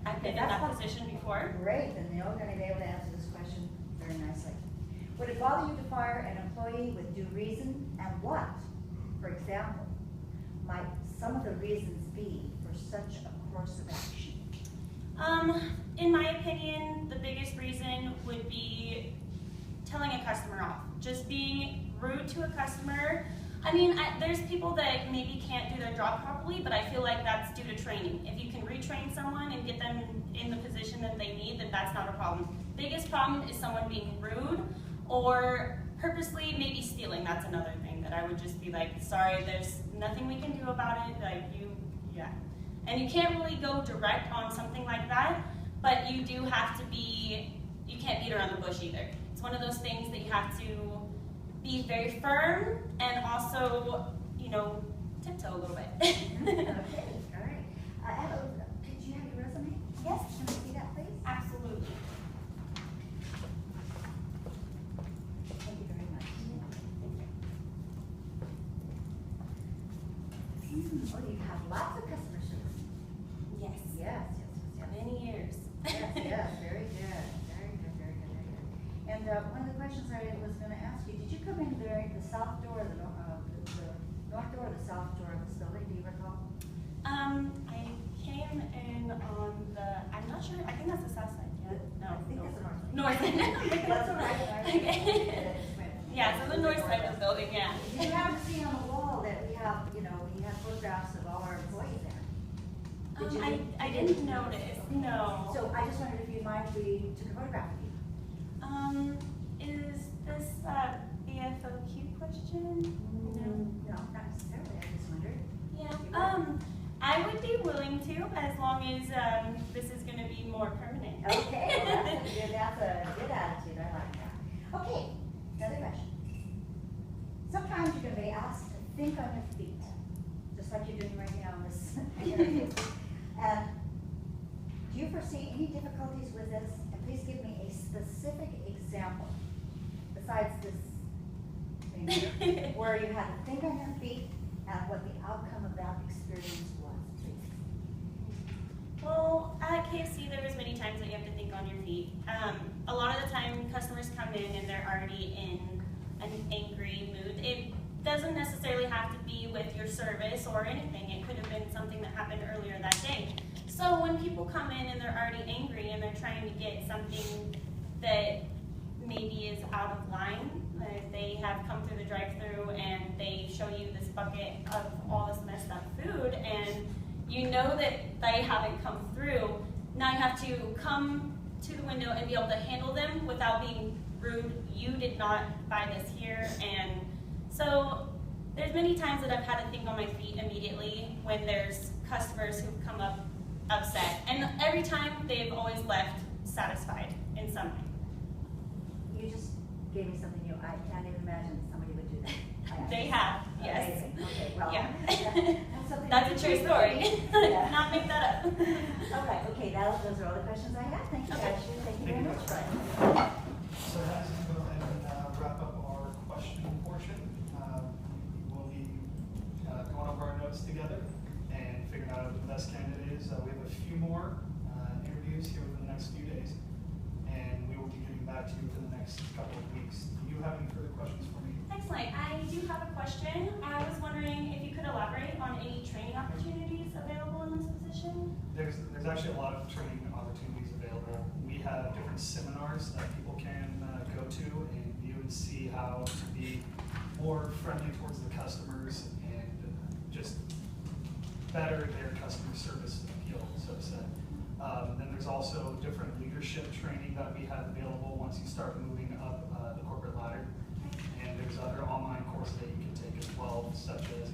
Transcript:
I've been in that position before. Great, then they're going to be able to answer this question very nicely. Would it bother you to fire an employee with due reason, and what, for example, might some of the reasons be for such a course of action? In my opinion, the biggest reason would be telling a customer off. Just being rude to a customer. I mean, there's people that maybe can't do their job properly, but I feel like that's due to training. If you can retrain someone and get them in the position that they need, then that's not a problem. Biggest problem is someone being rude or purposely maybe stealing. That's another thing that I would just be like, sorry, there's nothing we can do about it. Like yeah. And you can't really go direct on something like that, but you do have to be, you can't beat around the bush either. It's one of those things that you have to be very firm and also, you know, tiptoe a little bit. Okay, all right. Ella, could you have your resume? Yes. Can we see that, please? Absolutely. Thank you very much. Oh, you have lots of customer service. Yes. Yes. Many years. Yes, very good. Very good, very good, very good. And one of the questions I was going to ask you, did you come in during the south door, the north door or the south door of this building? Do you recall? I came in on the, I'm not sure, I think that's the south side, yeah? No. I think that's the north side. North side. That's all right. Okay. Yeah, so the north side of the building, yeah. You haven't seen on the wall that we have, you know, we have photographs of all our employees there. Did you? I didn't notice, no. So I just wondered if you'd mind if we took a photograph of you. Is this BFOQ question? No, not necessarily. I just wondered. Yeah, I would be willing to, as long as this is going to be more permanent. Okay, well, that's a good attitude. I like that. Okay, another question. Sometimes you're going to be asked to think on your feet, just like you're doing right now in this interview. And do you foresee any difficulties with this? And please give me a specific example, besides this thing here, where you had to think on your feet and what the outcome of that experience was, please. Well, at KFC, there was many times that you have to think on your feet. A lot of the time, customers come in and they're already in an angry mood. It doesn't necessarily have to be with your service or anything. It could have been something that happened earlier that day. So when people come in and they're already angry and they're trying to get something that maybe is out of line, they have come through the drive-thru and they show you this bucket of all this messed up food, and you know that they haven't come through. Now you have to come to the window and be able to handle them without being rude. You did not buy this here. And so there's many times that I've had to think on my feet immediately when there's customers who've come up upset. And every time they've always left satisfied in some way. You just gave me something new. I can't even imagine somebody would do that. They have, yes. Amazing. Okay, well, Yeah. that's something. That's a true story. Yeah. Not make that up. Okay, those are all the questions I have. Thank you, Okay. Ashley. Thank you very much, Bryan. So as we go ahead and wrap up our questioning portion, we'll be going over our notes together and figuring out who the best candidate is. We have a few more interviews here within the next few days, and we will be getting back to you for the next couple of weeks. Do you have any further questions for me? Excellent. I do have a question. I was wondering if you could elaborate on any training opportunities available in this position? There's actually a lot of training opportunities available. We have different seminars that people can go to and view and see how to be more friendly towards the customers and just better their customer service appeal, so to say. Then there's also different leadership training that we have available once you start moving up the corporate ladder. And there's other online courses that you can take as well, such as